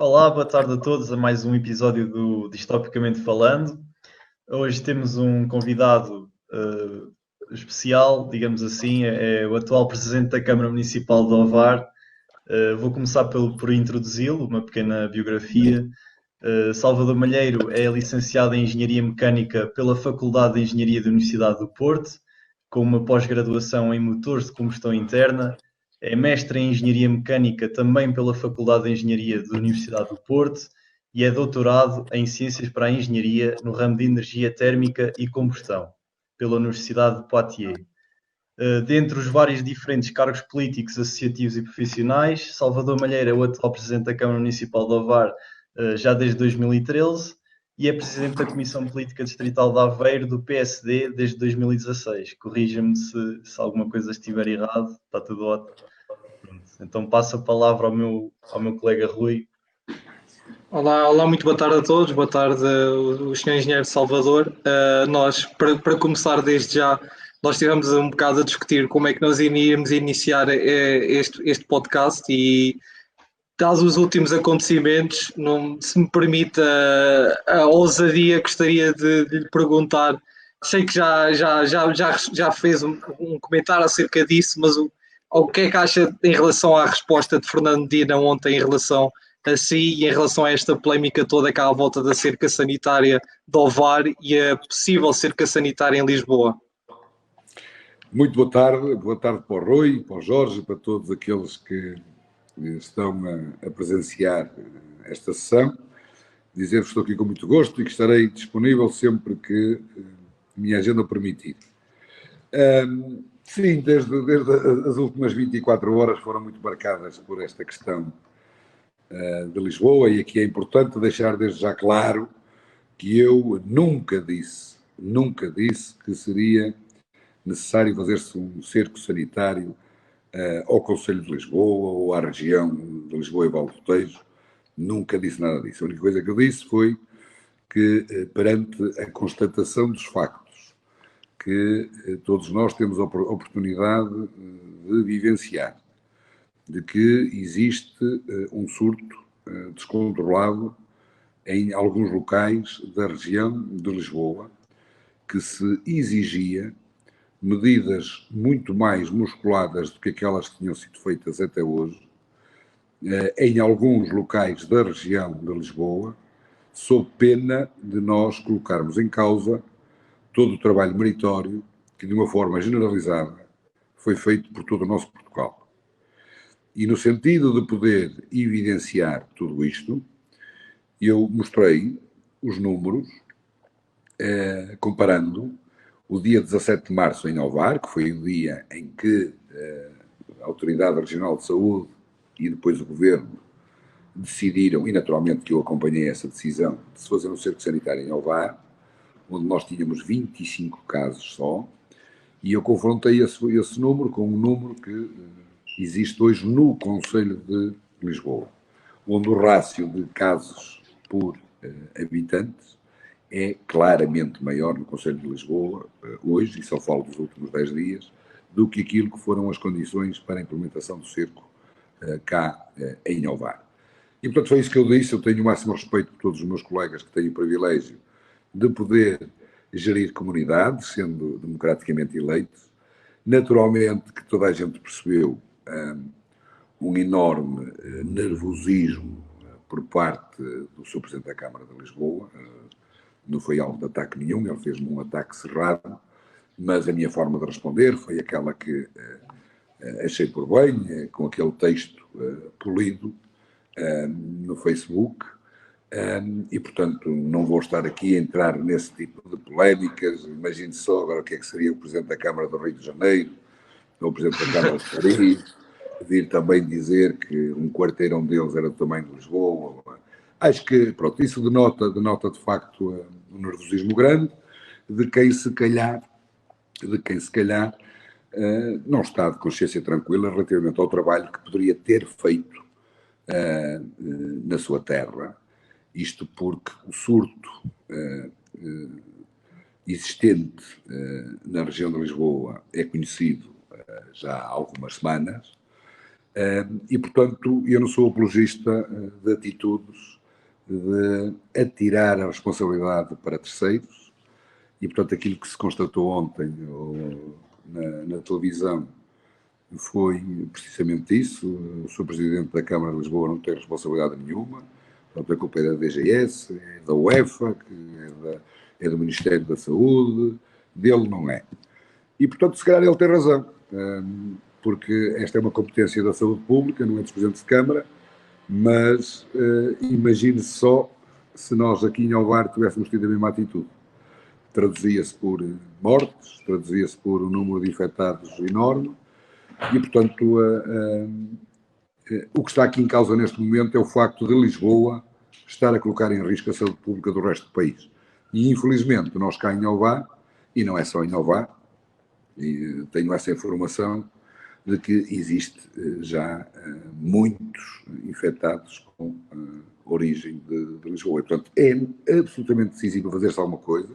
Olá, boa tarde a todos a mais um episódio do Distopicamente Falando. Hoje temos um convidado especial, digamos assim, é o atual Presidente da Câmara Municipal de Ovar. Vou começar por introduzi-lo, uma pequena biografia. Salvador Malheiro é licenciado em Engenharia Mecânica pela Faculdade de Engenharia da Universidade do Porto, com uma pós-graduação em Motores de Combustão Interna. É mestre em Engenharia Mecânica também pela Faculdade de Engenharia da Universidade do Porto e é doutorado em Ciências para a Engenharia no ramo de Energia Térmica e Combustão, pela Universidade de Poitiers. Dentre os vários diferentes cargos políticos, associativos e profissionais, Salvador Malheiro é o atual Presidente da Câmara Municipal de Ovar já desde 2013 e é Presidente da Comissão Política Distrital de Aveiro do PSD desde 2016. Corrija-me se alguma coisa estiver errado, está tudo ótimo. Pronto. Então passo a palavra ao meu colega Rui. Olá, muito boa tarde a todos, boa tarde o Sr. Engenheiro Salvador. Nós, para começar desde já, nós estivemos um bocado a discutir como é que nós iríamos iniciar este podcast e, dados os últimos acontecimentos, se me permite a ousadia, gostaria de lhe perguntar, sei que já fez um comentário acerca disso, mas o que é que acha em relação à resposta de Fernando Medina ontem em relação a si e em relação a esta polémica toda cá à volta da cerca sanitária de Ovar e a possível cerca sanitária em Lisboa? Muito boa tarde para o Rui, para o Jorge, para todos aqueles que estão a presenciar esta sessão. Dizer-vos que estou aqui com muito gosto e que estarei disponível sempre que a minha agenda permitir. Sim, desde as últimas 24 horas foram muito marcadas por esta questão de Lisboa, e aqui é importante deixar desde já claro que eu nunca disse que seria necessário fazer-se um cerco sanitário ao Conselho de Lisboa ou à região de Lisboa e Vale do Tejo. Nunca disse nada disso. A única coisa que eu disse foi que, perante a constatação dos factos que todos nós temos a oportunidade de vivenciar, de que existe um surto descontrolado em alguns locais da região de Lisboa, que se exigia medidas muito mais musculadas do que aquelas que tinham sido feitas até hoje, em alguns locais da região de Lisboa, sob pena de nós colocarmos em causa todo o trabalho meritório que, de uma forma generalizada, foi feito por todo o nosso Portugal. E no sentido de poder evidenciar tudo isto, eu mostrei os números, comparando o dia 17 de março em Ovar, que foi o dia em que a Autoridade Regional de Saúde e depois o Governo decidiram, e naturalmente que eu acompanhei essa decisão, de se fazer um cerco sanitário em Ovar, onde nós tínhamos 25 casos só, e eu confrontei esse número com um número que existe hoje no Conselho de Lisboa, onde o rácio de casos por habitantes é claramente maior no Conselho de Lisboa, hoje, e só falo dos últimos 10 dias, do que aquilo que foram as condições para a implementação do cerco cá em Ovar. E, portanto, foi isso que eu disse. Eu tenho o máximo respeito por todos os meus colegas que têm o privilégio de poder gerir comunidades, sendo democraticamente eleitos. Naturalmente que toda a gente percebeu um enorme nervosismo por parte do Sr. Presidente da Câmara de Lisboa. Não foi alvo de ataque nenhum, ele fez-me um ataque cerrado, mas a minha forma de responder foi aquela que achei por bem, com aquele texto polido no Facebook, e, portanto, não vou estar aqui a entrar nesse tipo de polémicas. Imagine só agora o que é que seria o Presidente da Câmara do Rio de Janeiro, ou o Presidente da Câmara de Paris, vir também dizer que um quarteirão deles era do tamanho de Lisboa. Acho que, pronto, isso denota de facto um nervosismo grande de quem se calhar não está de consciência tranquila relativamente ao trabalho que poderia ter feito na sua terra. Isto porque o surto existente na região de Lisboa é conhecido já há algumas semanas. E, portanto, eu não sou apologista de atitudes de atirar a responsabilidade para terceiros, e, portanto, aquilo que se constatou ontem na televisão foi precisamente isso. O Sr. Presidente da Câmara de Lisboa não tem responsabilidade nenhuma, portanto, a culpa é da DGS, é da UEFA, é do Ministério da Saúde, dele não é. E, portanto, se calhar ele tem razão, porque esta é uma competência da saúde pública, não é dos Presidentes de Câmara, mas imagine só se nós aqui em Alvar tivéssemos tido a mesma atitude. Traduzia-se por mortes, traduzia-se por um número de infectados enorme, e, portanto, o que está aqui em causa neste momento é o facto de Lisboa estar a colocar em risco a saúde pública do resto do país. E, infelizmente, nós cá em Alvar, e não é só em Alvar, e tenho essa informação de que existe já muitos infectados com origem de Lisboa. E, portanto, é absolutamente decisivo fazer-se alguma coisa.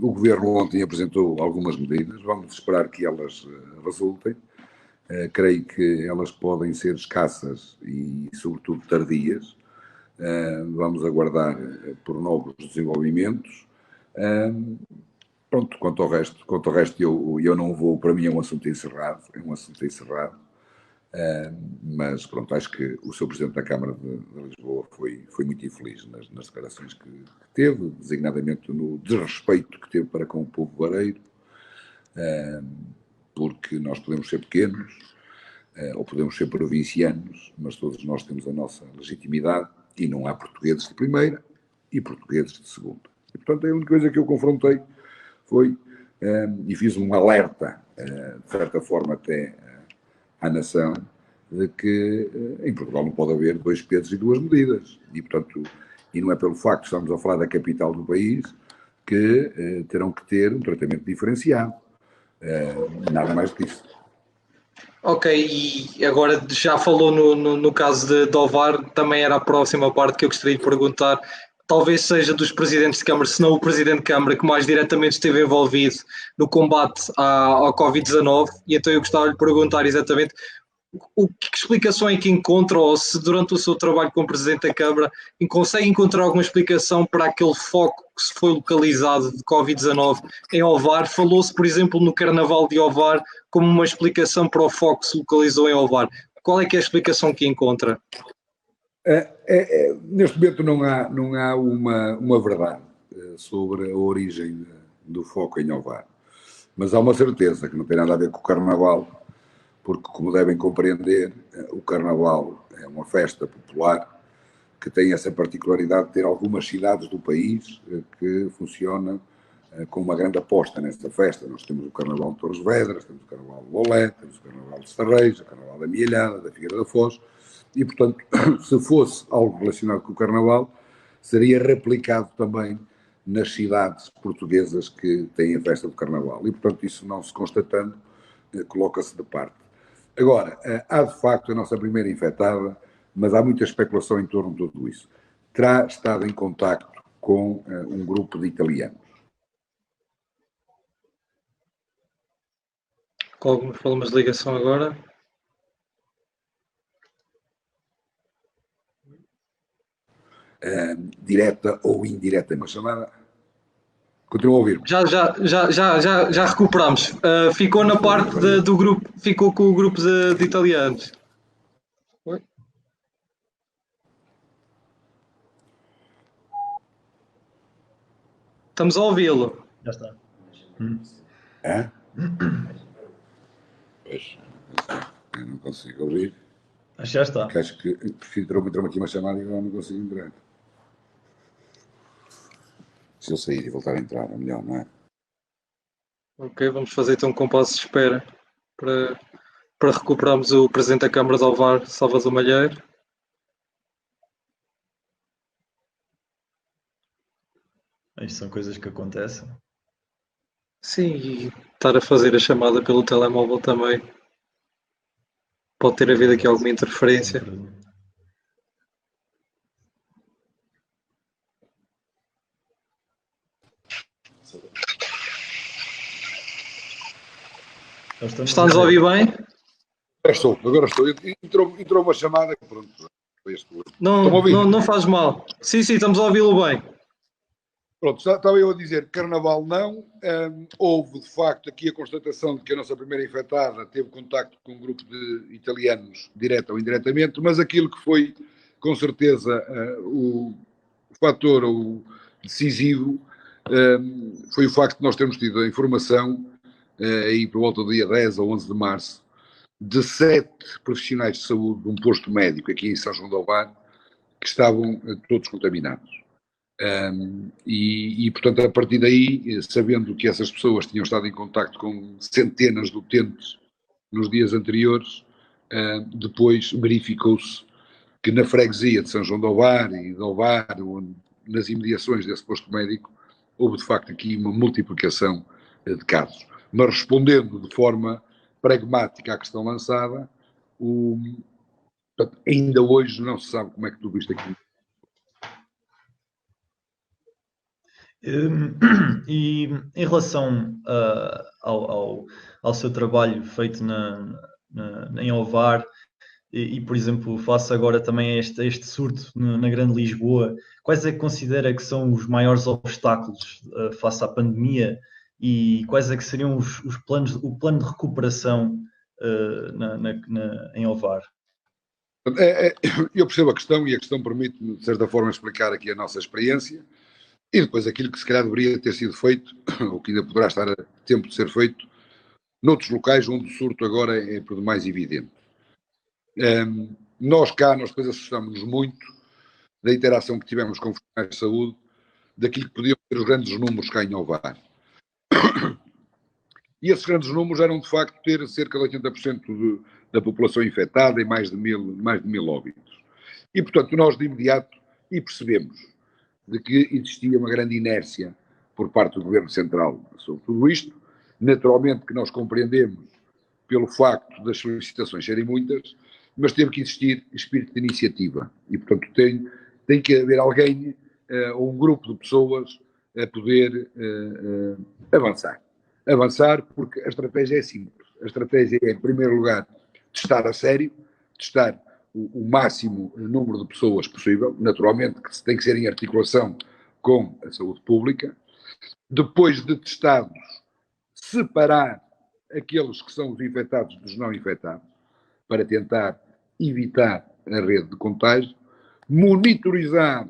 O Governo ontem apresentou algumas medidas, vamos esperar que elas resultem. Creio que elas podem ser escassas e, sobretudo, tardias. Vamos aguardar por novos desenvolvimentos. Pronto, quanto ao resto eu não vou, para mim é um assunto encerrado, mas pronto, acho que o Sr. Presidente da Câmara de Lisboa foi muito infeliz nas declarações que teve, designadamente no desrespeito que teve para com o povo vareiro, porque nós podemos ser pequenos, ou podemos ser provincianos, mas todos nós temos a nossa legitimidade e não há portugueses de primeira e portugueses de segunda. E, portanto, a única coisa que eu confrontei foi, e fiz um alerta, de certa forma até à nação, de que em Portugal não pode haver dois pesos e duas medidas. E, portanto, e não é pelo facto de estarmos a falar da capital do país que terão que ter um tratamento diferenciado. Nada mais do que isso. Ok, e agora já falou no caso de Ovar, também era a próxima parte que eu gostaria de perguntar. Talvez seja dos presidentes de Câmara, se não o presidente de Câmara, que mais diretamente esteve envolvido no combate ao Covid-19, e então eu gostava de lhe perguntar exatamente que explicação é que encontra, ou se durante o seu trabalho como Presidente da Câmara consegue encontrar alguma explicação para aquele foco que se foi localizado de Covid-19 em Ovar? Falou-se, por exemplo, no Carnaval de Ovar como uma explicação para o foco que se localizou em Ovar. Qual é que é a explicação que encontra? Neste momento não há uma verdade sobre a origem do foco em Ovar, mas há uma certeza que não tem nada a ver com o Carnaval, porque, como devem compreender, o Carnaval é uma festa popular que tem essa particularidade de ter algumas cidades do país que funcionam com uma grande aposta nesta festa. Nós temos o Carnaval de Torres Vedras, temos o Carnaval de Bolé, temos o Carnaval de Sarreja, o Carnaval da Mielhada, da Figueira da Foz, e, portanto, se fosse algo relacionado com o Carnaval, seria replicado também nas cidades portuguesas que têm a festa do Carnaval. E, portanto, isso não se constatando, coloca-se de parte. Agora, há de facto a nossa primeira infectada, mas há muita especulação em torno de tudo isso. Terá estado em contacto com um grupo de italianos. Com algumas formas de ligação agora? Direta ou indireta, uma chamada. Continua a ouvir. Já recuperamos. Ficou na parte do grupo, ficou com o grupo de italianos. Oi? Estamos a ouvi-lo. Já está. Pois, eu não consigo ouvir. Acho que já está. Acho que entrou-me aqui uma chamada e agora não consigo entrar. Se eu sair e voltar a entrar, é melhor, não é? Ok, vamos fazer então um compasso de espera para recuperarmos o Presidente da Câmara de Ovar, Salvador Malheiro. Isto são coisas que acontecem. Sim, e estar a fazer a chamada pelo telemóvel também. Pode ter havido aqui alguma interferência. Está-nos a ouvir bem? Agora estou. Entrou uma chamada que pronto. Não faz mal. Sim, estamos a ouvi-lo bem. Pronto, estava eu a dizer, carnaval não, houve de facto aqui a constatação de que a nossa primeira infectada teve contacto com um grupo de italianos, direto ou indiretamente, mas aquilo que foi com certeza o fator decisivo foi o facto de nós termos tido a informação, aí por volta do dia 10 ou 11 de março, de 7 profissionais de saúde de um posto médico aqui em São João del Var, que estavam todos contaminados. Portanto, a partir daí, sabendo que essas pessoas tinham estado em contacto com centenas de utentes nos dias anteriores, depois verificou-se que na freguesia de São João del Var e del Var, nas imediações desse posto médico, houve de facto aqui uma multiplicação de casos. Mas respondendo de forma pragmática à questão lançada, ainda hoje não se sabe como é que tudo isto aqui. E em relação ao seu trabalho feito em Ovar e, por exemplo, face agora também a este surto na Grande Lisboa, quais é que considera que são os maiores obstáculos face à pandemia e quais é que seriam os planos, o plano de recuperação em Ovar? Eu percebo a questão e a questão permite-me, de certa forma, explicar aqui a nossa experiência. E depois aquilo que se calhar deveria ter sido feito, ou que ainda poderá estar a tempo de ser feito, noutros locais onde o surto agora é por demais evidente. Nós depois assustamos-nos muito da interação que tivemos com profissionais de saúde, daquilo que podiam ser os grandes números cá em Ovar. E esses grandes números eram, de facto, ter cerca de 80% da população infectada e mais de mil óbitos. E, portanto, nós de imediato percebemos de que existia uma grande inércia por parte do Governo Central sobre tudo isto. Naturalmente que nós compreendemos pelo facto das solicitações serem muitas, mas teve que existir espírito de iniciativa. E, portanto, tem que haver alguém ou um grupo de pessoas a poder avançar. Avançar porque a estratégia é simples. A estratégia é, em primeiro lugar, testar a sério, testar o máximo número de pessoas possível, naturalmente que tem que ser em articulação com a saúde pública. Depois de testados, separar aqueles que são os infectados dos não infectados, para tentar evitar a rede de contágio, monitorizar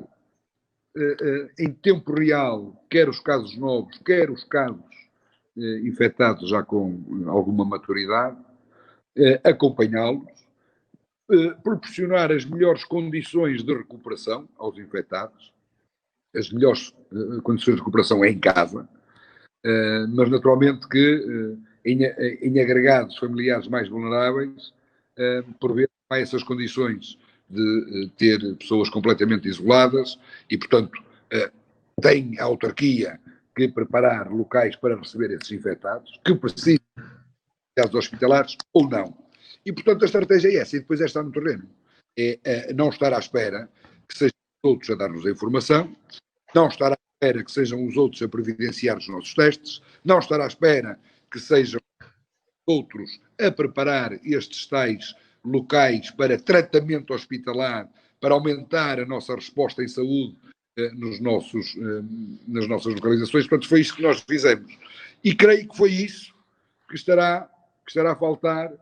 em tempo real, quer os casos novos, quer os casos infectados já com alguma maturidade, acompanhá-los, proporcionar as melhores condições de recuperação aos infectados, as melhores condições de recuperação em casa, mas naturalmente que em agregados familiares mais vulneráveis, por vezes há essas condições de ter pessoas completamente isoladas e, portanto, tem a autarquia que preparar locais para receber esses infectados, que precisam de casos hospitalares ou não. E, portanto, a estratégia é essa, e depois é estar no terreno. É não estar à espera que sejam os outros a dar-nos a informação, não estar à espera que sejam os outros a providenciar os nossos testes, não estar à espera que sejam outros a preparar estes tais locais para tratamento hospitalar, para aumentar a nossa resposta em saúde nas nossas localizações. Portanto, foi isso que nós fizemos. E creio que foi isso que estará a faltar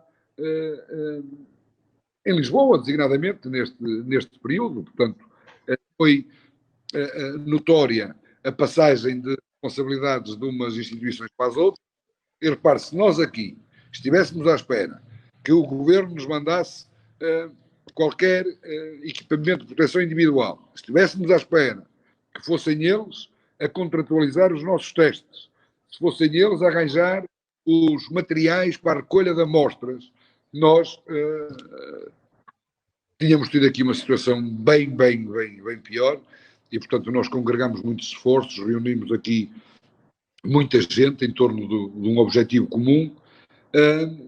em Lisboa, designadamente, neste período. Portanto, foi notória a passagem de responsabilidades de umas instituições para as outras. E repare-se, se nós aqui estivéssemos à espera que o Governo nos mandasse qualquer equipamento de proteção individual, se estivéssemos à espera que fossem eles a contratualizar os nossos testes, se fossem eles a arranjar os materiais para a recolha de amostras, nós tínhamos tido aqui uma situação bem pior e, portanto, nós congregamos muitos esforços, reunimos aqui muita gente em torno de um objetivo comum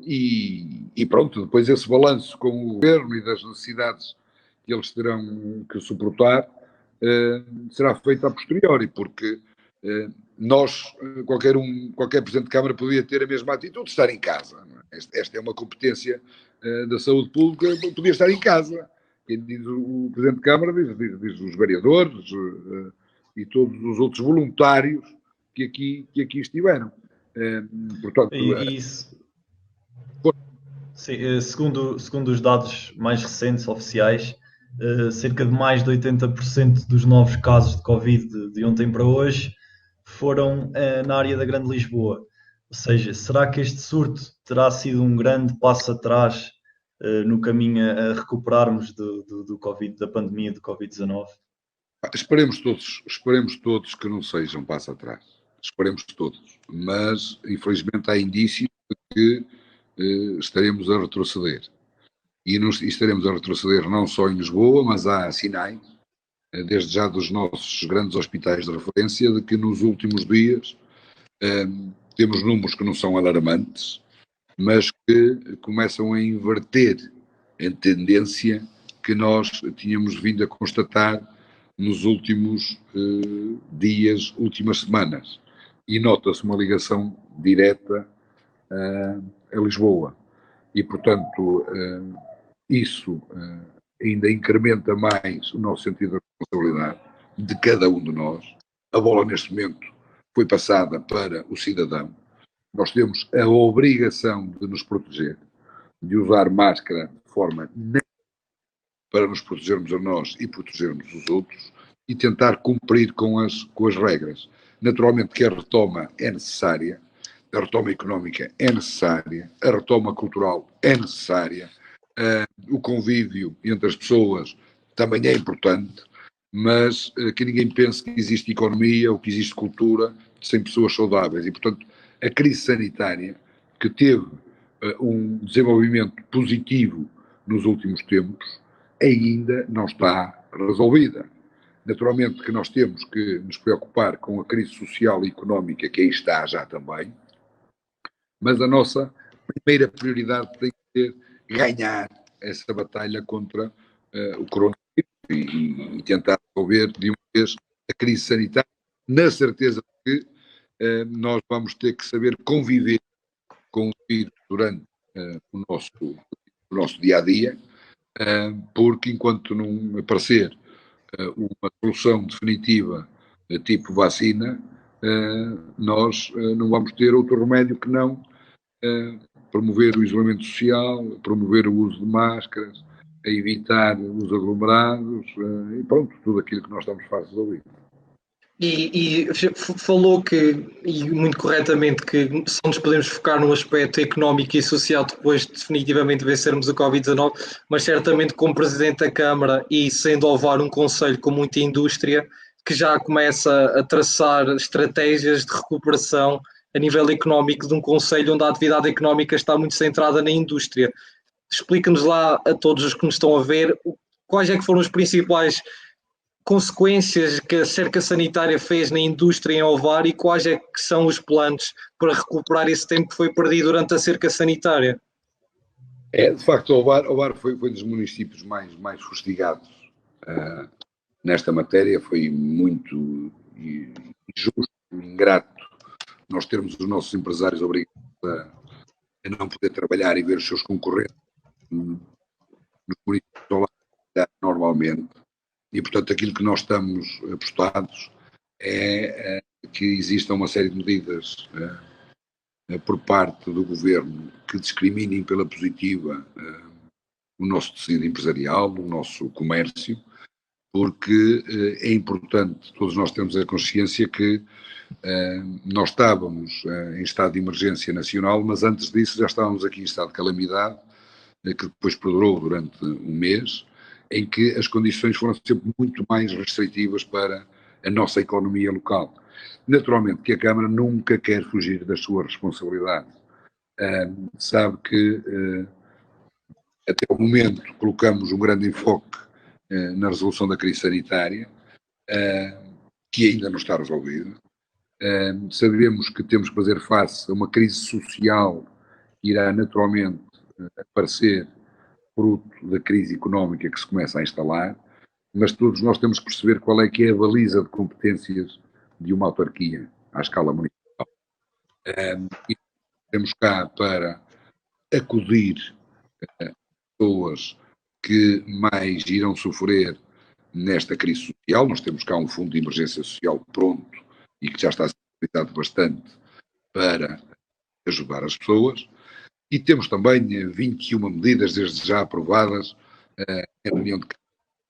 e pronto, depois esse balanço com o Governo e das necessidades que eles terão que suportar será feito a posteriori, porque nós, qualquer Presidente de Câmara podia ter a mesma atitude de estar em casa. Esta é uma competência da saúde pública, podia estar em casa. Quem diz o Presidente de Câmara diz os vereadores e todos os outros voluntários que aqui estiveram. Portanto, isso, sim, segundo os dados mais recentes, oficiais, cerca de mais de 80% dos novos casos de Covid de ontem para hoje foram na área da Grande Lisboa. Ou seja, será que este surto terá sido um grande passo atrás no caminho a recuperarmos do Covid, da pandemia do Covid-19? Esperemos todos que não seja um passo atrás. Esperemos todos. Mas, infelizmente, há indícios de que estaremos a retroceder. E estaremos a retroceder não só em Lisboa, mas há sinais, desde já dos nossos grandes hospitais de referência, de que nos últimos dias temos números que não são alarmantes, mas que começam a inverter a tendência que nós tínhamos vindo a constatar nos últimos dias, últimas semanas. E nota-se uma ligação direta a Lisboa. E, portanto, isso ainda incrementa mais o nosso sentido de responsabilidade de cada um de nós. A bola, neste momento, foi passada para o cidadão. Nós temos a obrigação de nos proteger, de usar máscara de forma para nos protegermos a nós e protegermos os outros e tentar cumprir com as regras. Naturalmente que a retoma é necessária, a retoma económica é necessária, a retoma cultural é necessária, o convívio entre as pessoas também é importante, mas que ninguém pense que existe economia ou que existe cultura sem pessoas saudáveis. E, portanto, a crise sanitária, que teve um desenvolvimento positivo nos últimos tempos, ainda não está resolvida. Naturalmente que nós temos que nos preocupar com a crise social e económica, que aí está já também, mas a nossa primeira prioridade tem que ser ganhar essa batalha contra o coronavírus e tentar resolver de uma vez a crise sanitária, na certeza que nós vamos ter que saber conviver com o vírus durante o nosso dia-a-dia, porque enquanto não aparecer uma solução definitiva tipo vacina, nós não vamos ter outro remédio que não promover o isolamento social, promover o uso de máscaras, a evitar os aglomerados e pronto, tudo aquilo que nós estamos fartos de ouvir. E falou que, e muito corretamente, que só nos podemos focar no aspecto económico e social depois de definitivamente vencermos o Covid-19, mas certamente como Presidente da Câmara e sendo ao levar um conselho com muita indústria, que já começa a traçar estratégias de recuperação a nível económico de um conselho onde a atividade económica está muito centrada na indústria. Explica-nos lá a todos os que nos estão a ver quais é que foram os principais consequências que a cerca sanitária fez na indústria em Ovar e quais é que são os planos para recuperar esse tempo que foi perdido durante a cerca sanitária? De facto, Ovar foi um dos municípios mais fustigados nesta matéria, foi muito injusto, ingrato nós termos os nossos empresários obrigados a não poder trabalhar e ver os seus concorrentes nos municípios ao lado normalmente. E, portanto, aquilo que nós estamos apostados é que existam uma série de medidas por parte do Governo que discriminem pela positiva o nosso tecido empresarial, o nosso comércio, porque é importante todos nós termos a consciência que nós estávamos em estado de emergência nacional, mas antes disso já estávamos aqui em estado de calamidade, que depois perdurou durante um mês, em que as condições foram sempre muito mais restritivas para a nossa economia local. Naturalmente que a Câmara nunca quer fugir das suas responsabilidades. Sabe que até o momento colocamos um grande enfoque na resolução da crise sanitária, que ainda não está resolvida. Sabemos que temos que fazer face a uma crise social que irá naturalmente aparecer fruto da crise económica que se começa a instalar, mas todos nós temos que perceber qual é que é a baliza de competências de uma autarquia à escala municipal. E temos cá para acudir pessoas que mais irão sofrer nesta crise social. Nós temos cá um fundo de emergência social pronto e que já está utilizado bastante para ajudar as pessoas. E temos também 21 medidas desde já aprovadas em reunião de que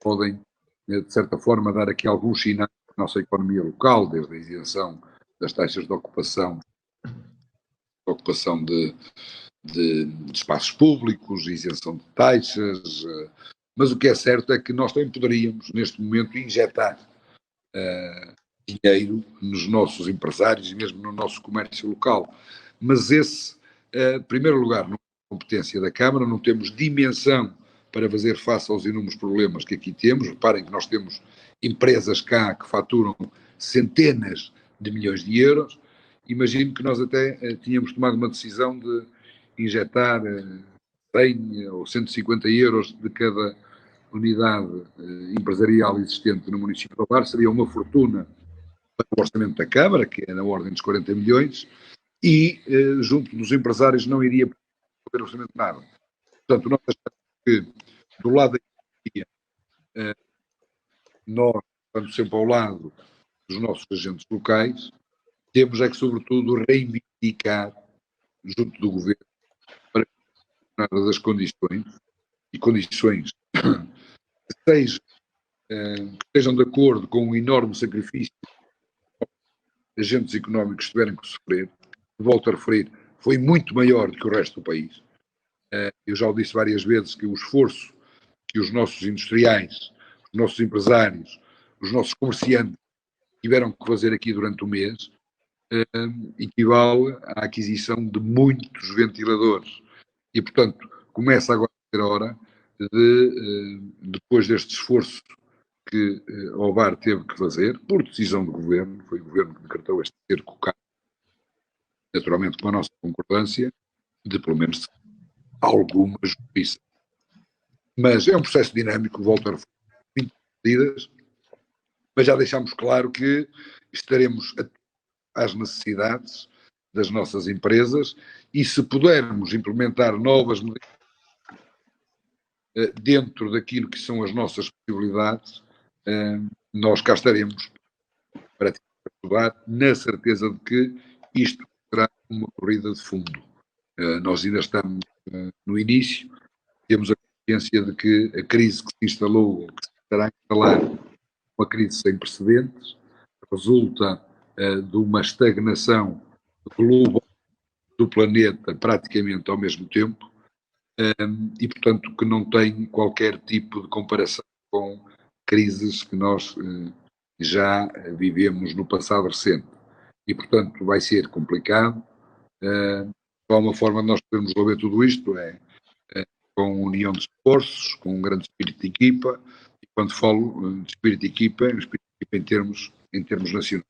podem, de certa forma, dar aqui alguns sinais à nossa economia local, desde a isenção das taxas de ocupação de espaços públicos, isenção de taxas, mas o que é certo é que nós também poderíamos, neste momento, injetar dinheiro nos nossos empresários e mesmo no nosso comércio local. Mas esse, em primeiro lugar, não é competência da Câmara, não temos dimensão para fazer face aos inúmeros problemas que aqui temos. Reparem que nós temos empresas cá que faturam centenas de milhões de euros. Imagino que nós até tínhamos tomado uma decisão de injetar 100 ou 150 euros de cada unidade empresarial existente no município de Ovar. Seria uma fortuna para o orçamento da Câmara, que é na ordem dos 40 milhões, e junto dos empresários não iria poder orçamento nada. Portanto, nós achamos que do lado da economia, nós estamos sempre ao lado dos nossos agentes locais, temos é que, sobretudo, reivindicar junto do governo para que das condições que estejam de acordo com o enorme sacrifício que agentes económicos tiveram que sofrer. Volto a referir, foi muito maior do que o resto do país. Eu já o disse várias vezes que o esforço que os nossos industriais, os nossos empresários, os nossos comerciantes tiveram que fazer aqui durante o mês equivale à aquisição de muitos ventiladores. E, portanto, começa agora a ser a hora de, depois deste esforço que o Ovar teve que fazer, por decisão do Governo, foi o Governo que decretou este cerco, naturalmente com a nossa concordância, de pelo menos alguma justiça. Mas é um processo dinâmico, volto a referir, 20 medidas, mas já deixamos claro que estaremos às necessidades das nossas empresas e se pudermos implementar novas medidas dentro daquilo que são as nossas possibilidades, nós cá estaremos para ajudar, na certeza de que isto será uma corrida de fundo. Nós ainda estamos no início, temos a consciência de que a crise que se instalou, que se estará a instalar, uma crise sem precedentes, resulta de uma estagnação global do planeta praticamente ao mesmo tempo e, portanto, que não tem qualquer tipo de comparação com crises que nós já vivemos no passado recente. E, portanto, vai ser complicado. Há uma forma de nós podermos resolver tudo isto com união de esforços, com um grande espírito de equipa, e quando falo de espírito de equipa, é um espírito de equipa em termos nacionais.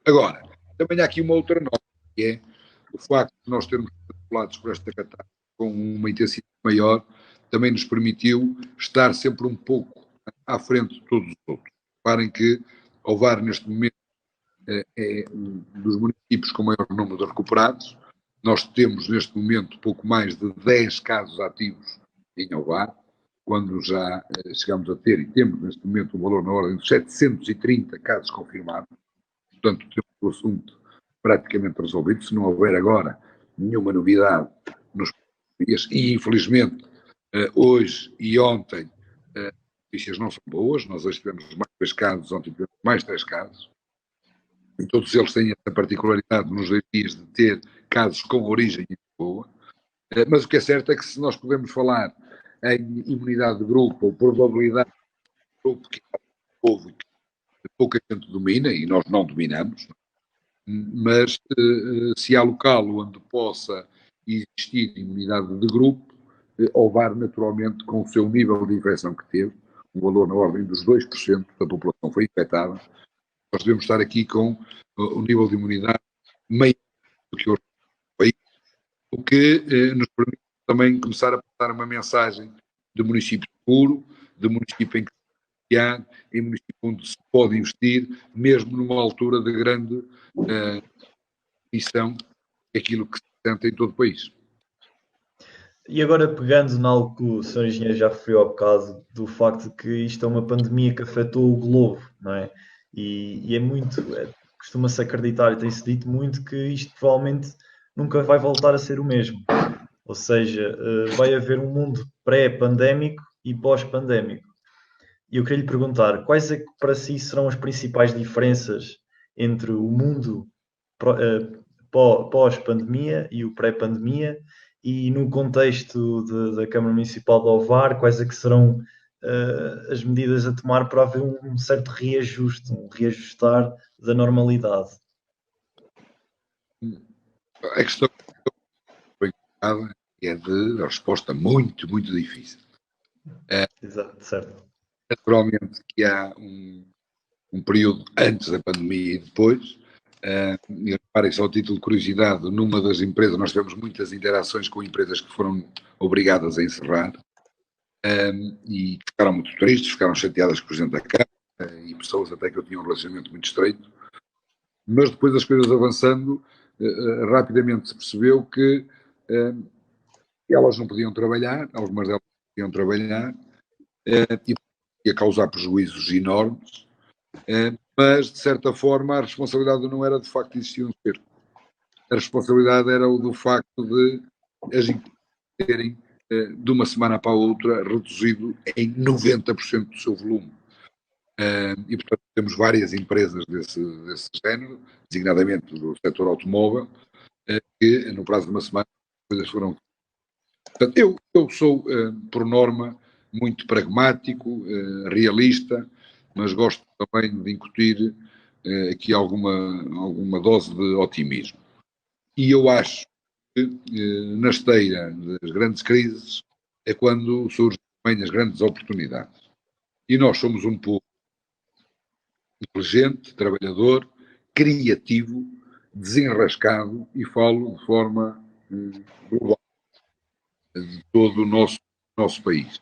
Agora, também há aqui uma outra nota, que é o facto de nós termos atropelados por esta catástrofe com uma intensidade maior, também nos permitiu estar sempre um pouco à frente de todos os outros. Reparem que Ovar, neste momento, é um dos municípios com maior número de recuperados. Nós temos, neste momento, pouco mais de 10 casos ativos em Ovar, quando já chegamos a ter, e temos neste momento um valor na ordem de 730 casos confirmados. Portanto, temos o assunto praticamente resolvido, se não houver agora nenhuma novidade nos dias, e infelizmente hoje e ontem as notícias não são boas, nós hoje tivemos mais 2 casos, ontem tivemos mais 3 casos, e todos eles têm essa particularidade nos 2 dias de ter casos com origem em Lisboa, mas o que é certo é que se nós podemos falar em imunidade de grupo ou probabilidade de grupo, que é povo e que pouca gente domina, e nós não dominamos, mas se há local onde possa existir imunidade de grupo, Ovar naturalmente com o seu nível de infecção que teve, um valor na ordem dos 2% da população foi infectada, nós devemos estar aqui com o nível de imunidade maior do que o país, o que nos permite também começar a passar uma mensagem de município seguro, de município em que investigar em municípios onde se pode investir, mesmo numa altura de grande missão, aquilo que se sente em todo o país. E agora pegando em algo que o Sr. Engenheiro já referiu há bocado, do facto de que isto é uma pandemia que afetou o globo, não é? E é muito, costuma-se acreditar e tem-se dito muito que isto provavelmente nunca vai voltar a ser o mesmo. Ou seja, vai haver um mundo pré-pandémico e pós-pandémico. E eu queria lhe perguntar, quais é que para si serão as principais diferenças entre o mundo pós-pandemia e o pré-pandemia, e no contexto da Câmara Municipal de Ovar, quais é que serão as medidas a tomar para haver um certo reajuste, um reajustar da normalidade? A questão é de resposta muito, muito difícil. Exato, certo. Naturalmente que há um período antes da pandemia e depois. E reparem só, a título de curiosidade, numa das empresas, nós tivemos muitas interações com empresas que foram obrigadas a encerrar e ficaram muito tristes, ficaram chateadas com o Presidente da Câmara e pessoas até que eu tinha um relacionamento muito estreito, mas depois das coisas avançando, rapidamente se percebeu que elas não podiam trabalhar, algumas delas não podiam trabalhar e ia causar prejuízos enormes. Mas, de certa forma, a responsabilidade não era de facto existir um cerco. A responsabilidade era o do facto de as empresas terem, de uma semana para a outra, reduzido em 90% do seu volume. E, portanto, temos várias empresas desse género, designadamente do setor automóvel, que, no prazo de uma semana, as coisas foram... Portanto, eu sou, por norma, muito pragmático, realista, mas gosto também de incutir aqui alguma dose de otimismo. E eu acho que na esteira das grandes crises é quando surgem também as grandes oportunidades. E nós somos um povo inteligente, trabalhador, criativo, desenrascado, e falo de forma global de todo o nosso país.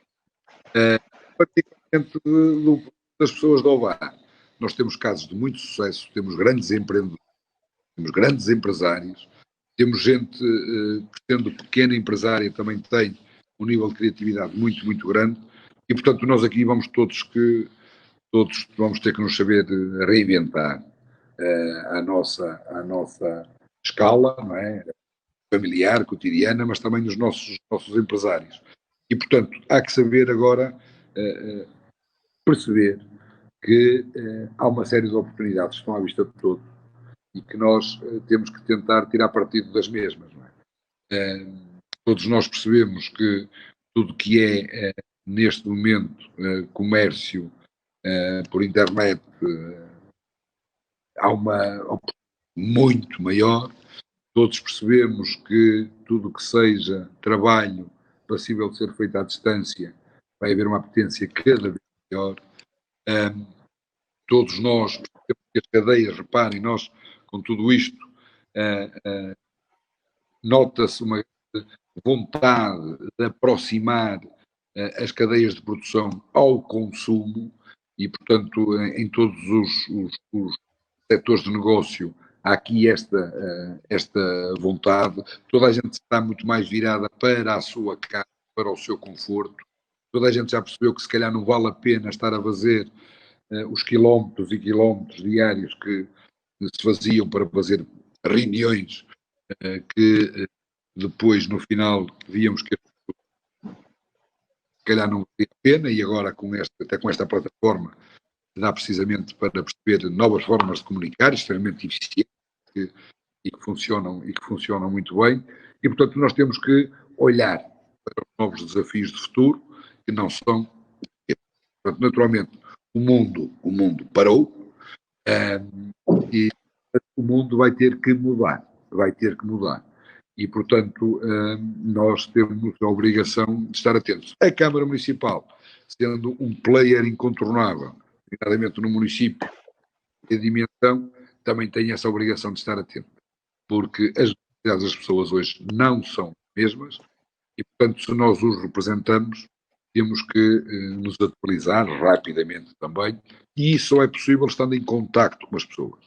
Particularmente das pessoas de Ovar. Nós temos casos de muito sucesso, temos grandes empreendedores, temos grandes empresários, temos gente que, sendo pequena empresária, também tem um nível de criatividade muito, muito grande, e portanto nós aqui todos vamos ter que nos saber reinventar a nossa escala, não é? Familiar, cotidiana, mas também nos nossos empresários. E portanto há que saber agora perceber que há uma série de oportunidades que estão à vista de todos e que nós temos que tentar tirar partido das mesmas. Não é? Todos nós percebemos que tudo que é, neste momento, comércio por internet, há uma oportunidade muito maior. Todos percebemos que tudo que seja trabalho passível de ser feito à distância vai haver uma apetência cada vez maior. Todos nós percebemos que as cadeias, reparem, nós com tudo isto nota-se uma vontade de aproximar as cadeias de produção ao consumo e, portanto, em todos os setores de negócio há aqui esta vontade. Toda a gente está muito mais virada para a sua casa, para o seu conforto. Toda a gente já percebeu que se calhar não vale a pena estar a fazer os quilómetros e quilómetros diários que se faziam para fazer reuniões que depois, no final, víamos que se calhar não valia a pena, e agora até com esta plataforma dá precisamente para perceber novas formas de comunicar, extremamente eficientes e que funcionam muito bem, e portanto nós temos que olhar para os novos desafios de futuro, que não são... Portanto, naturalmente, o mundo parou, e o mundo vai ter que mudar. E, portanto, nós temos a obrigação de estar atentos. A Câmara Municipal, sendo um player incontornável, nomeadamente no município de dimensão, também tem essa obrigação de estar atento. Porque as necessidades das pessoas hoje não são as mesmas e, portanto, se nós os representamos, temos que nos atualizar rapidamente também, e isso só é possível estando em contacto com as pessoas,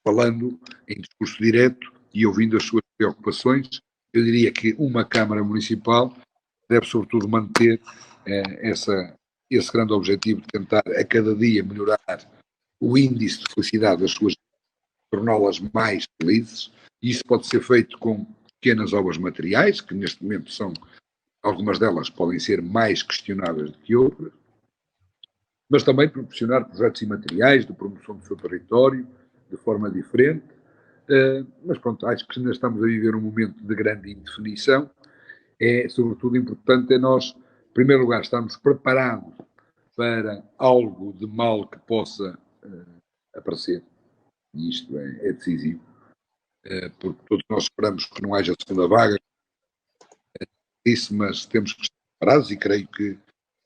falando em discurso direto e ouvindo as suas preocupações. Eu diria que uma Câmara Municipal deve, sobretudo, manter esse grande objetivo de tentar a cada dia melhorar o índice de felicidade das suas, torná-las mais felizes. Isso pode ser feito com pequenas obras materiais, que neste momento são, algumas delas podem ser mais questionáveis do que outras, mas também proporcionar projetos imateriais de promoção do seu território de forma diferente. Mas pronto, acho que ainda estamos a viver um momento de grande indefinição. É, sobretudo, importante nós, em primeiro lugar, estarmos preparados para algo de mal que possa aparecer. E isto é decisivo, porque todos nós esperamos que não haja segunda vaga, mas temos que estar preparados, e creio que,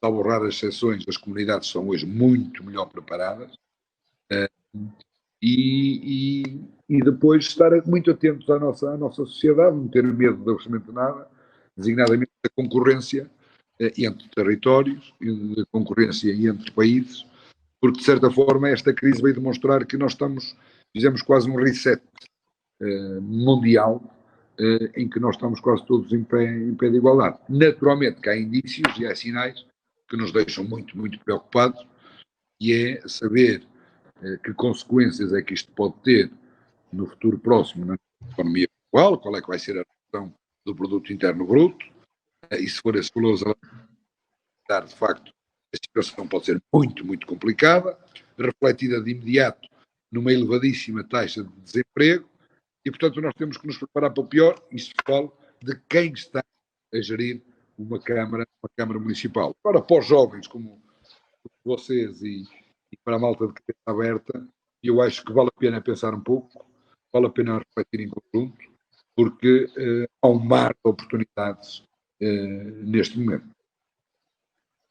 salvo raras exceções, as comunidades são hoje muito melhor preparadas. E depois estar muito atentos à nossa sociedade, não ter medo de absolutamente nada, designadamente da concorrência entre territórios, da concorrência entre países, porque de certa forma esta crise veio demonstrar que nós fizemos quase um reset mundial, em que nós estamos quase todos em pé de igualdade. Naturalmente que há indícios e há sinais que nos deixam muito, muito preocupados, e é saber que consequências é que isto pode ter no futuro próximo na economia global, qual é que vai ser a redução do produto interno bruto, e se for esse valor a dar, de facto, a situação pode ser muito, muito complicada, refletida de imediato numa elevadíssima taxa de desemprego, e portanto nós temos que nos preparar para o pior. Isto fala de quem está a gerir uma Câmara Municipal. Agora, para os jovens como vocês e para a malta de cabeça aberta, eu acho que vale a pena pensar um pouco, vale a pena refletir em conjunto, porque há um mar de oportunidades neste momento.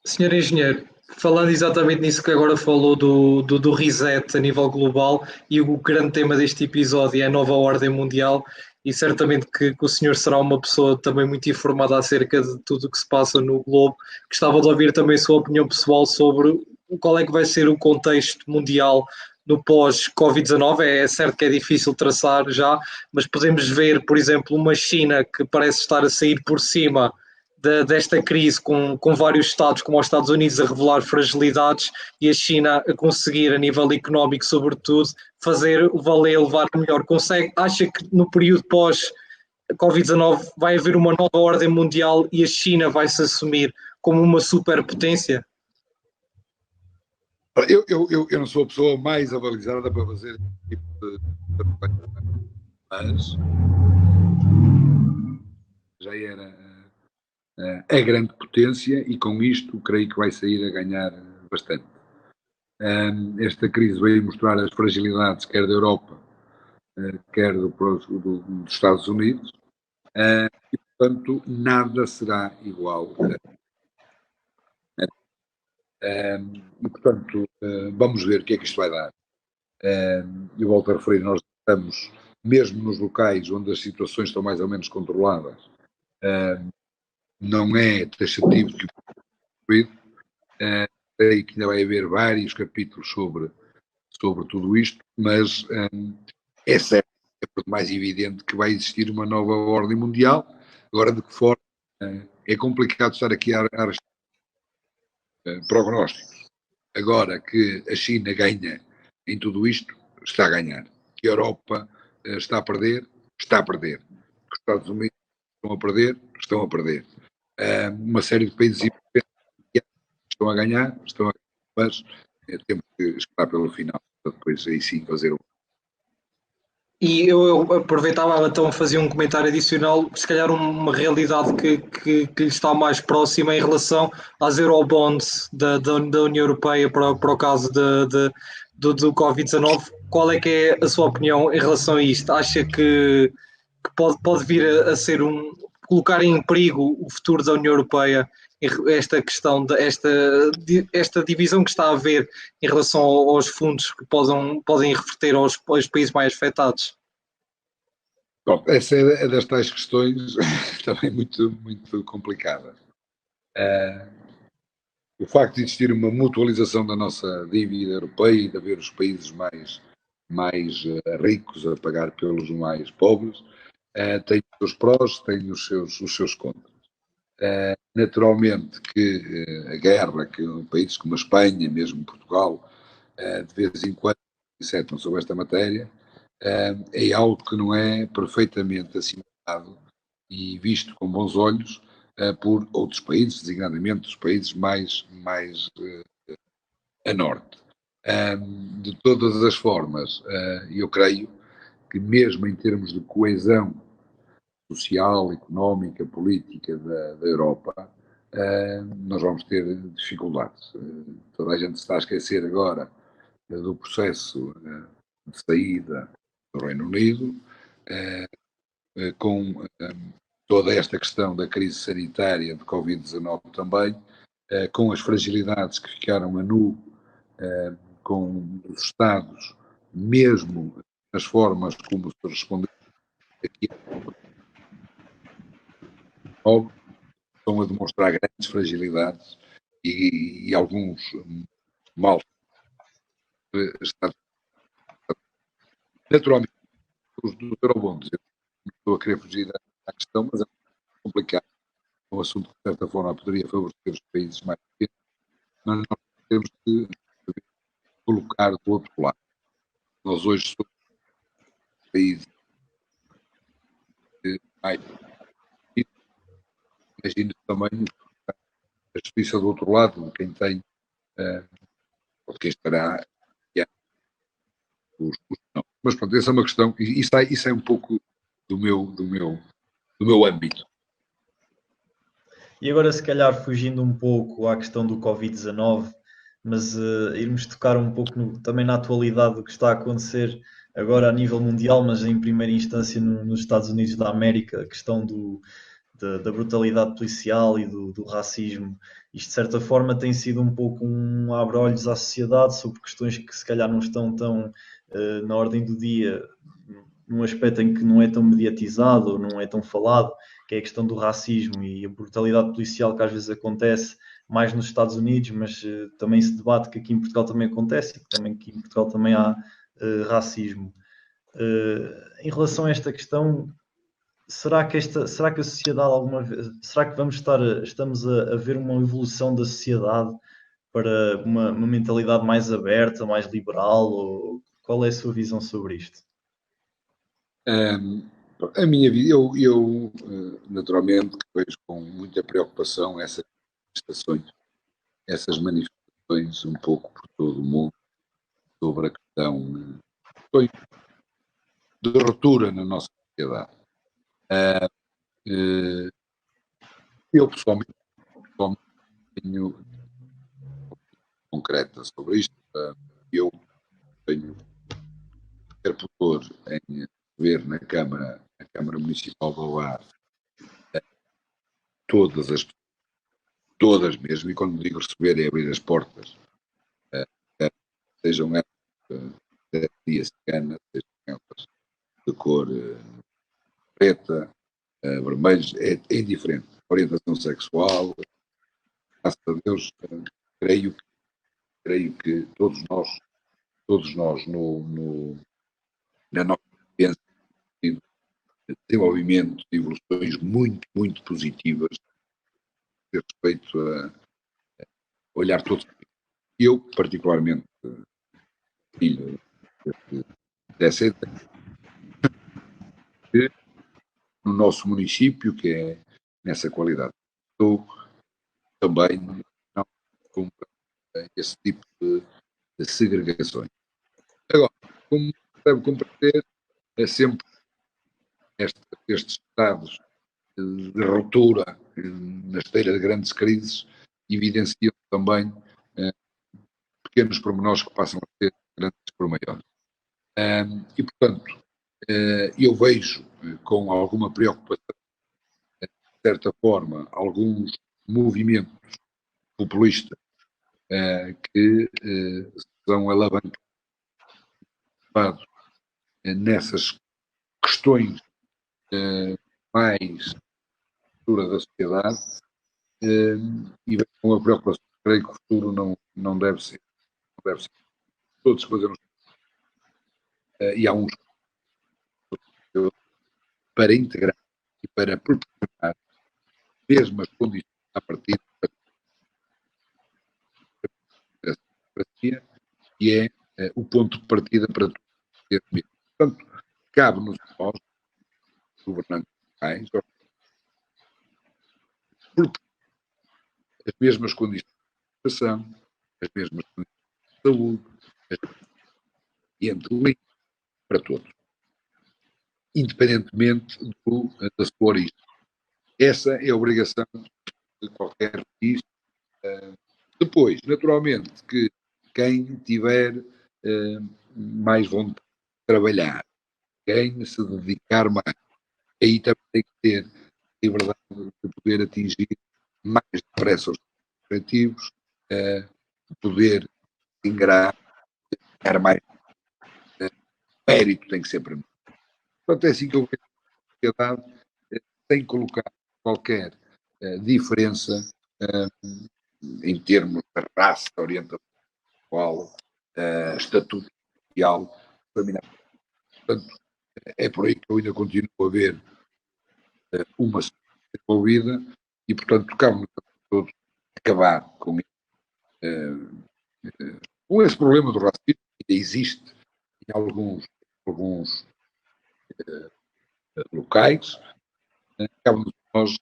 Senhor Engenheiro, falando exatamente nisso que agora falou do reset a nível global, e o grande tema deste episódio é a nova ordem mundial, e certamente que o senhor será uma pessoa também muito informada acerca de tudo o que se passa no globo. Gostava de ouvir também a sua opinião pessoal sobre qual é que vai ser o contexto mundial no pós-Covid-19. É certo que é difícil traçar já, mas podemos ver, por exemplo, uma China que parece estar a sair por cima desta crise, com vários Estados, como os Estados Unidos, a revelar fragilidades, e a China a conseguir, a nível económico sobretudo, fazer valer, levar melhor. Acha que no período pós-Covid-19 vai haver uma nova ordem mundial e a China vai se assumir como uma superpotência? Eu não sou a pessoa mais avalizada para fazer esse tipo de mas já era a grande potência, e com isto creio que vai sair a ganhar bastante. Esta crise veio mostrar as fragilidades quer da Europa, quer dos Estados Unidos, e portanto nada será igual. E portanto vamos ver o que é que isto vai dar. Eu volto a referir, nós estamos, mesmo nos locais onde as situações estão mais ou menos controladas, não é taxativo que sei que ainda vai haver vários capítulos sobre tudo isto, mas é certo, é por mais evidente que vai existir uma nova ordem mundial. Agora, de que forma, é complicado estar aqui a prognósticos. Agora que a China ganha em tudo isto, está a ganhar. Que a Europa está a perder, está a perder. Que os Estados Unidos estão a perder. Uma série de países estão a ganhar, mas temos que esperar pelo final, para depois aí sim fazer o. E eu aproveitava então a fazer um comentário adicional, se calhar uma realidade que lhe está mais próxima em relação às Eurobonds da União Europeia para o caso do Covid-19. Qual é que é a sua opinião em relação a isto? Acha que pode vir a ser colocar em perigo o futuro da União Europeia, esta questão esta divisão que está a haver em relação aos fundos que podem reverter aos países mais afetados? Bom, essa é das tais questões também muito, muito complicada. o facto de existir uma mutualização da nossa dívida europeia e de haver os países mais ricos a pagar pelos mais pobres, tem os seus prós, tem os seus contras. Naturalmente que a guerra, que países como a Espanha, mesmo Portugal, de vez em quando disseram sobre esta matéria, é algo que não é perfeitamente assinalado e visto com bons olhos por outros países, designadamente os países mais a norte. De todas as formas, eu creio que mesmo em termos de coesão social, económica, política da Europa, nós vamos ter dificuldades. Toda a gente se está a esquecer agora do processo de saída do Reino Unido, com toda esta questão da crise sanitária de Covid-19 também, com as fragilidades que ficaram a nu com os Estados, mesmo nas formas como se respondeu aqui, estão a demonstrar grandes fragilidades e alguns mal Estados. Naturalmente, os do Eurobonds, eu não estou a querer fugir à questão, mas é complicado. É um assunto que, de certa forma, poderia favorecer os países mais pequenos, mas nós temos que colocar do outro lado. Nós hoje somos países mais. Imagino também a justiça do outro lado, de quem tem, ou quem estará. Não. Mas pronto, essa é uma questão, e isso é um pouco do meu âmbito. E agora, se calhar, fugindo um pouco à questão do Covid-19, mas irmos tocar um pouco também na atualidade do que está a acontecer agora a nível mundial, mas em primeira instância nos Estados Unidos da América, a questão da brutalidade policial e do racismo. Isto, de certa forma, tem sido um pouco um abre-olhos à sociedade sobre questões que, se calhar, não estão tão na ordem do dia, num aspecto em que não é tão mediatizado ou não é tão falado, que é a questão do racismo e a brutalidade policial que às vezes acontece mais nos Estados Unidos, mas também se debate que aqui em Portugal também acontece e que também aqui em Portugal também há racismo. Em relação a esta questão, será que a sociedade alguma vez, será que estamos a ver uma evolução da sociedade para uma mentalidade mais aberta, mais liberal? Ou qual é a sua visão sobre isto? A minha vida, eu naturalmente vejo com muita preocupação essas manifestações, um pouco por todo o mundo sobre a questão de ruptura na nossa sociedade. Eu pessoalmente tenho concreta sobre isto. Eu tenho interlocutor em ver na Câmara Municipal de Alvar todas mesmo, e quando digo receber é abrir as portas, sejam elas de etnia cigana, sejam elas de cor preta, vermelhos, é indiferente. Orientação sexual, graças a Deus, creio que todos nós na nossa experiência de desenvolvimento, de evoluções muito, muito positivas, a respeito a olhar todos. Eu, particularmente, filho dessa ideia, que no nosso município, que é nessa qualidade, estou também não cumpre esse tipo de segregações. Agora, como deve compreender, é sempre estes estados de ruptura na esteira de grandes crises evidenciam também pequenos pormenores que passam a ser grandes por maiores. E, portanto, eu vejo com alguma preocupação, de certa forma, alguns movimentos populistas que são alavancados nessas questões mais da sociedade e vejo com uma preocupação creio que o futuro não deve ser. Todos fazemos. E há uns para integrar e para proporcionar as mesmas condições a partir da democracia, que é o ponto de partida para tudo. Portanto, cabe-nos a nós, governantes locais, as mesmas condições de educação, as mesmas condições de saúde, e entre linhas para todos, independentemente da sua origem. Essa é a obrigação de qualquer país. Depois, naturalmente, que quem tiver mais vontade de trabalhar, quem se dedicar mais, aí também tem que ter liberdade de poder atingir mais depressa os objetivos, poder ingrar mais. Mérito tem que ser para mim. Portanto, é assim que eu vejo a sociedade, sem colocar qualquer diferença em termos de raça, orientação sexual, estatuto social, determinado. Portanto, é por aí que eu ainda continuo a ver uma sociedade envolvida e, portanto, cabe-nos a todos acabar com esse problema do racismo que existe em alguns locais. Cabe-nos a nós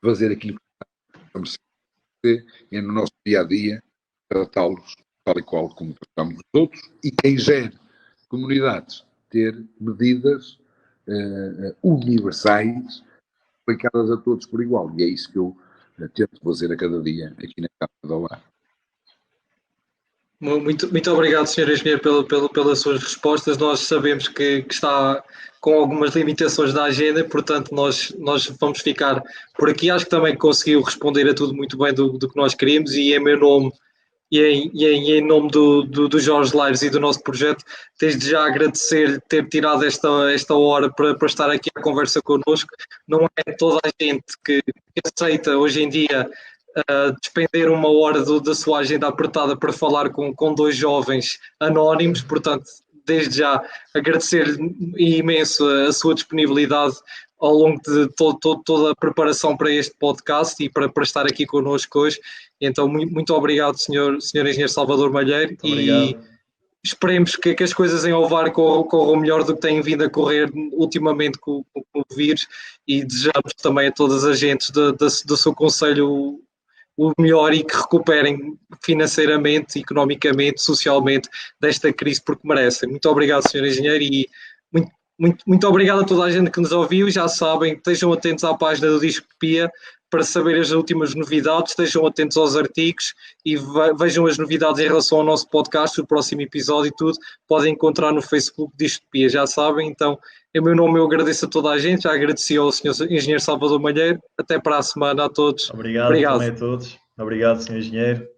fazer aquilo que estamos a fazer e no nosso dia-a-dia tratá-los tal e qual como tratamos os outros, e quem gere comunidades ter medidas universais aplicadas a todos por igual, e é isso que eu tento fazer a cada dia aqui na Câmara da Ovar. Muito obrigado, Sr. Engenheiro, pelas suas respostas. Nós sabemos que está com algumas limitações da agenda, portanto nós vamos ficar por aqui. Acho que também conseguiu responder a tudo muito bem do que nós queríamos, e em meu nome e em nome do Jorge Laires e do nosso projeto, desde já agradecer ter tirado esta hora para estar aqui à conversa connosco. Não é toda a gente que aceita hoje em dia despender uma hora da sua agenda apertada para falar com dois jovens anónimos, portanto, desde já agradecer imenso a sua disponibilidade ao longo de toda a preparação para este podcast e para estar aqui connosco hoje. Então, muito obrigado, senhor Engenheiro Salvador Malheiro, e esperemos que as coisas em Ovar corram melhor do que têm vindo a correr ultimamente com o vírus, e desejamos também a todas as agentes do seu conselho o melhor e que recuperem financeiramente, economicamente, socialmente desta crise, porque merecem. Muito obrigado, Sr. Engenheiro, e muito obrigado a toda a gente que nos ouviu. Já sabem, estejam atentos à página do Disctopia para saber as últimas novidades, estejam atentos aos artigos e vejam as novidades em relação ao nosso podcast, o próximo episódio e tudo, podem encontrar no Facebook Disctopia, já sabem. Então, em meu nome eu agradeço a toda a gente, já agradeci ao Sr. Engenheiro Salvador Malheiro. Até para a semana a todos. Obrigado. Também a todos. Obrigado, Sr. Engenheiro.